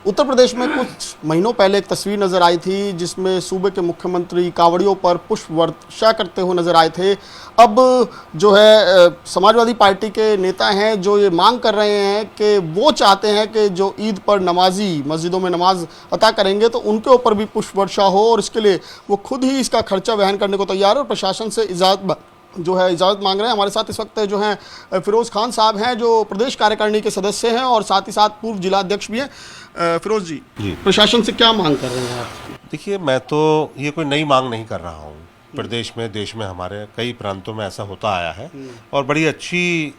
उत्तर प्रदेश में कुछ महीनों पहले एक तस्वीर नजर आई थी जिसमें सूबे के मुख्यमंत्री कांवड़ियों पर पुष्प वर्षा करते हुए नजर आए थे। अब जो है समाजवादी पार्टी के नेता हैं जो ये मांग कर रहे हैं कि वो चाहते हैं कि जो ईद पर नमाजी मस्जिदों में नमाज अता करेंगे तो उनके ऊपर भी पुष्प वर्षा हो, और इसके लिए वो खुद ही इसका खर्चा वहन करने को तैयार है और प्रशासन से इजाज़त मांग रहे हैं। हमारे साथ इस वक्त जो हैं फिरोज़ खान साहब हैं जो प्रदेश कार्यकारिणी के सदस्य हैं और साथ ही साथ पूर्व जिलाध्यक्ष भी हैं। फिरोज़ जी, प्रशासन से क्या मांग कर रहे हैं आप? देखिए, मैं तो ये कोई नई मांग नहीं कर रहा हूँ। प्रदेश में, देश में, हमारे कई प्रांतों में ऐसा होता आया है और बड़ी अच्छी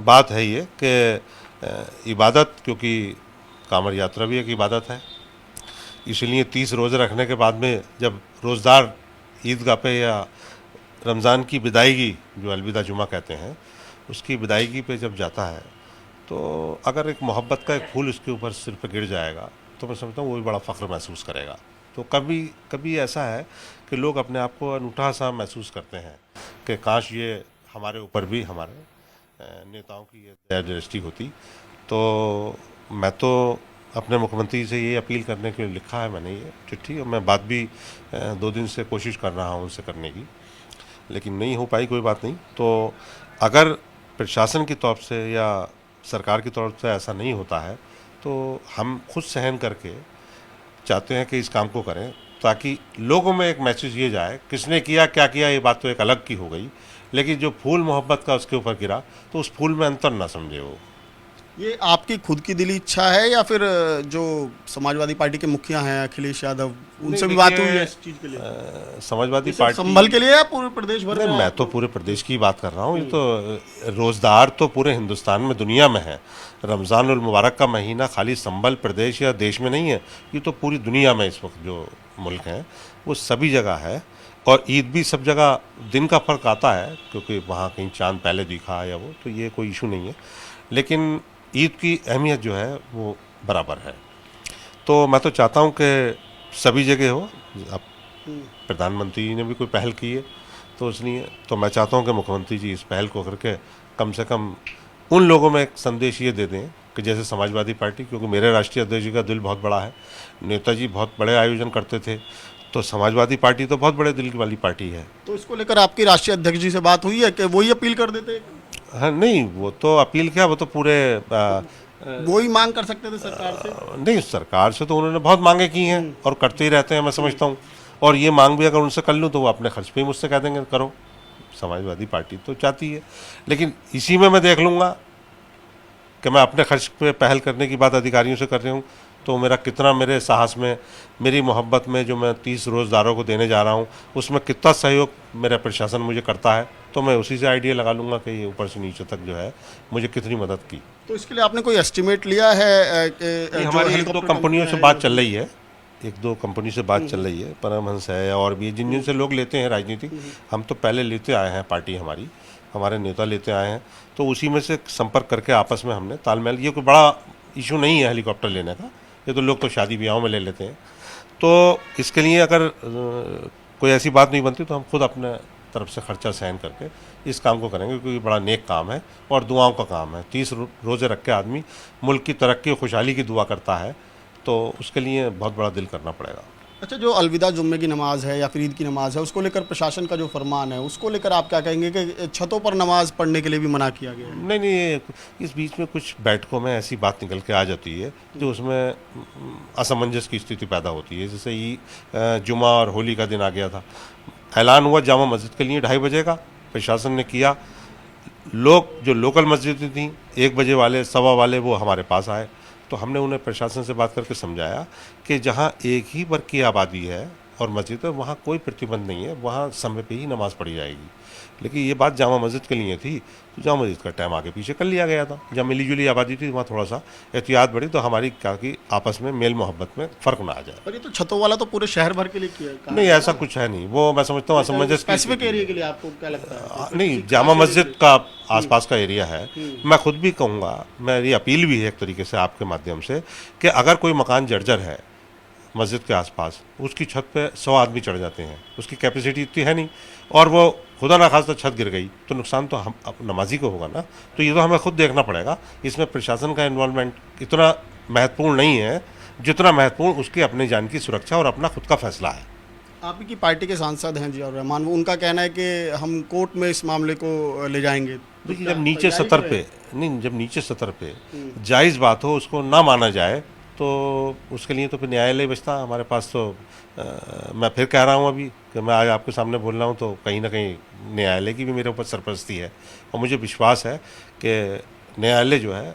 बात है ये कि इबादत, क्योंकि कांवड़ यात्रा भी एक इबादत है, इसलिए 30 रोज़े रखने के बाद में जब रोज़दार ईदगाह पे या रमज़ान की विदाईगी, जो अलविदा जुमा कहते हैं, उसकी विदाईगी पे जब जाता है तो अगर एक मोहब्बत का एक फूल उसके ऊपर सिर पे गिर जाएगा तो मैं समझता हूँ वो भी बड़ा फ़ख्र महसूस करेगा। तो कभी कभी ऐसा है कि लोग अपने आप को अनूठा सा महसूस करते हैं कि काश ये हमारे ऊपर भी, हमारे नेताओं की ये दया दृष्टि होती। तो मैं तो अपने मुख्यमंत्री से ये अपील करने के लिए लिखा है मैंने ये चिट्ठी, और मैं बात भी 2 दिन से कोशिश कर रहा हूँ उनसे करने की, लेकिन नहीं हो पाई। कोई बात नहीं। तो अगर प्रशासन की तरफ से या सरकार की तरफ से ऐसा नहीं होता है तो हम खुद सहन करके चाहते हैं कि इस काम को करें, ताकि लोगों में एक मैसेज ये जाए, किसने किया क्या किया ये बात तो एक अलग की हो गई, लेकिन जो फूल मोहब्बत का उसके ऊपर गिरा तो उस फूल में अंतर ना समझे वो। ये आपकी खुद की दिली इच्छा है या फिर जो समाजवादी पार्टी के मुखिया हैं अखिलेश यादव, उनसे भी बात हुई है इस चीज़ के लिए? समाजवादी पार्टी संभल के लिए या पूरे प्रदेश भर में? मैं तो पूरे प्रदेश की बात कर रहा हूँ। ये तो रोज़दार तो पूरे हिंदुस्तान में, दुनिया में है। रमज़ानुल मुबारक का महीना खाली संभल प्रदेश या देश में नहीं है, ये तो पूरी दुनिया में इस वक्त जो मुल्क हैं वो सभी जगह है। और ईद भी सब जगह दिन का फ़र्क आता है, क्योंकि वहाँ कहीं चांद पहले दिखा या वो, तो ये कोई इशू नहीं है, लेकिन ईद की अहमियत जो है वो बराबर है। तो मैं तो चाहता हूँ कि सभी जगह हो। अब प्रधानमंत्री ने भी कोई पहल की है तो इसलिए तो मैं चाहता हूँ कि मुख्यमंत्री जी इस पहल को करके कम से कम उन लोगों में एक संदेश ये दे दें कि जैसे समाजवादी पार्टी, क्योंकि मेरे राष्ट्रीय अध्यक्ष जी का दिल बहुत बड़ा है, नेताजी बहुत बड़े आयोजन करते थे, तो समाजवादी पार्टी तो बहुत बड़े दिल वाली पार्टी है। तो इसको लेकर आपकी राष्ट्रीय अध्यक्ष जी से बात हुई है कि वही अपील कर देते? हाँ, नहीं, वो तो अपील क्या, वो तो पूरे वो ही मांग कर सकते थे सरकार से? नहीं, सरकार से तो उन्होंने बहुत मांगे की हैं और करते ही रहते हैं, मैं समझता हूँ। और ये मांग भी अगर उनसे कर लूँ तो वो अपने खर्च पे ही मुझसे कह देंगे करो। समाजवादी पार्टी तो चाहती है, लेकिन इसी में मैं देख लूँगा कि मैं अपने खर्च पे पहल करने की बात अधिकारियों से कर रही हूँ तो मेरा कितना, मेरे साहस में, मेरी मोहब्बत में जो मैं 30 रोज़दारों को देने जा रहा हूँ उसमें कितना सहयोग मेरा प्रशासन मुझे करता है, तो मैं उसी से आइडिया लगा लूँगा कि ये ऊपर से नीचे तक जो है मुझे कितनी मदद की। तो इसके लिए आपने कोई एस्टिमेट लिया है कि हमारी 1-2 कंपनियों से बात चल रही है, 1-2 कंपनी से बात चल रही है, परमहंस है और भी जिन से लोग लेते हैं राजनीति, हम तो पहले लेते आए हैं, पार्टी हमारी, हमारे नेता लेते आए हैं, तो उसी में से संपर्क करके आपस में हमने तालमेल, ये कोई बड़ा इशू नहीं है हेलीकॉप्टर लेने का, ये तो लोग तो शादी ब्याहों में ले लेते हैं। तो इसके लिए अगर कोई ऐसी बात नहीं बनती तो हम खुद अपने तरफ से खर्चा सहन करके इस काम को करेंगे, क्योंकि बड़ा नेक काम है और दुआओं का काम है। 30 रोज़े रख के आदमी मुल्क की तरक्की और खुशहाली की दुआ करता है, तो उसके लिए बहुत बड़ा दिल करना पड़ेगा। अच्छा, जो अलविदा जुम्मे की नमाज है या फिर ईद की नमाज है, उसको लेकर प्रशासन का जो फरमान है उसको लेकर आप क्या कहेंगे कि छतों पर नमाज पढ़ने के लिए भी मना किया गया है? नहीं, इस बीच में कुछ बैठकों में ऐसी बात निकल के आ जाती है जो उसमें असमंजस की स्थिति पैदा होती है। जैसे ही जुमा और होली का दिन आ गया था, ऐलान हुआ जामा मस्जिद के लिए 2:30 बजे का, प्रशासन ने किया, लोग जो लोकल मस्जिदें थी 1 बजे वाले, 1:15 वाले, वो हमारे पास आए, तो हमने उन्हें प्रशासन से बात करके समझाया कि जहाँ एक ही वर्ग की आबादी है और मस्जिद है वहाँ कोई प्रतिबंध नहीं है, वहाँ समय पे ही नमाज़ पढ़ी जाएगी। लेकिन ये बात जामा मस्जिद के लिए थी, तो जामा मस्जिद का टाइम आगे पीछे कर लिया गया था। जहाँ मिली जुली आबादी थी वहाँ थोड़ा सा एहतियात बढ़ी, तो हमारी क्या कि आपस में मेल मोहब्बत में फ़र्क ना आ जाए। पर ये तो छतों वाला तो पूरे शहर भर के लिए किया है। नहीं, ऐसा कुछ है नहीं, वो मैं समझता हूँ असमंजस स्पेसिफिक एरिया के लिए आपको क्या लगता है? नहीं, जामा मस्जिद का आसपास का एरिया है। मैं खुद भी कहूँगा, मेरी अपील भी है एक तरीके से आपके माध्यम से, कि अगर कोई मकान जर्जर है मस्जिद के आसपास, उसकी छत पे 100 आदमी चढ़ जाते हैं, उसकी कैपेसिटी इतनी है नहीं, और वो खुदा ना खास्ता छत गिर गई तो नुकसान तो हम नमाजी को होगा ना। तो ये तो हमें खुद देखना पड़ेगा, इसमें प्रशासन का इन्वॉल्वमेंट इतना महत्वपूर्ण नहीं है जितना महत्वपूर्ण उसके अपने जान की सुरक्षा और अपना खुद का फैसला है। आप ही की पार्टी के सांसद हैं जियाउर रहमान, वो उनका कहना है कि हम कोर्ट में इस मामले को ले जाएंगे। देखिए, जब नीचे सतर पे नहीं, जब नीचे सतर पे जायज़ बात हो उसको ना माना जाए तो उसके लिए तो फिर न्यायालय बचता हमारे पास। तो मैं फिर कह रहा हूँ अभी कि मैं आज आपके सामने बोल रहा हूँ तो कहीं ना कहीं न्यायालय की भी मेरे ऊपर सरपरस्ती है, और मुझे विश्वास है कि न्यायालय जो है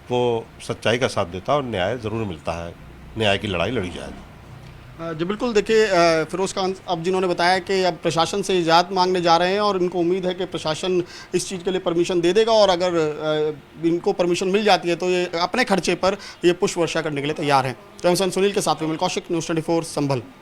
वो सच्चाई का साथ देता है और न्याय ज़रूर मिलता है, न्याय की लड़ाई लड़ी जाएगी। जी बिल्कुल, देखिए फिरोज़ खान अब जिन्होंने बताया कि अब प्रशासन से इजाज़त मांगने जा रहे हैं और इनको उम्मीद है कि प्रशासन इस चीज़ के लिए परमिशन दे देगा, और अगर इनको परमिशन मिल जाती है तो ये अपने खर्चे पर ये पुष्प वर्षा करने के लिए तैयार हैं। तो सुनील के साथ विमल कौशिक, न्यूज़ 24 संभल।